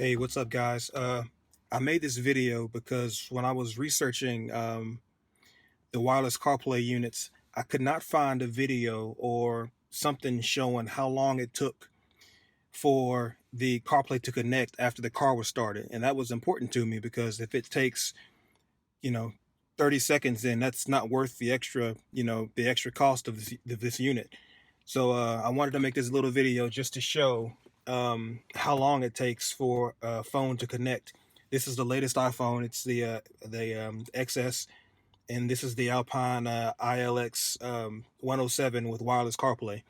Hey, what's up, guys? I made this video because when I was researching the wireless CarPlay units, I could not find a video or something showing how long it took for the CarPlay to connect after the car was started. And that was important to me because if it takes, you know, 30 seconds, then that's not worth the extra, the extra cost of this unit. So I wanted to make this little video just to show how long it takes for a phone to connect. This is the latest iPhone. It's the XS, and this is the Alpine ILX 107 with wireless CarPlay.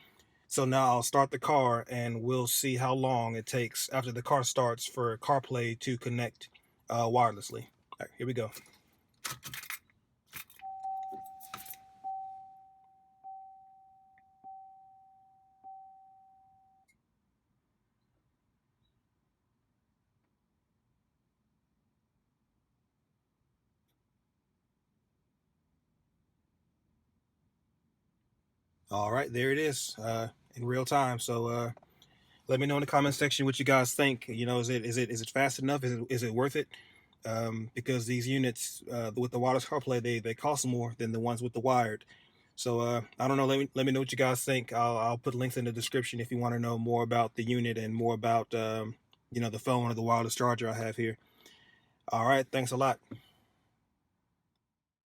So now I'll start the car, and we'll see how long it takes after the car starts for CarPlay to connect wirelessly. All right, here we go. All right, there it is in real time. So let me know in the comment section what you guys think. Is it fast enough? Is it worth it? Because these units with the wireless CarPlay, they cost more than the ones with the wired. So I don't know. Let me know what you guys think. I'll put links in the description if you want to know more about the unit and more about the phone or the wireless charger I have here. All right, thanks a lot.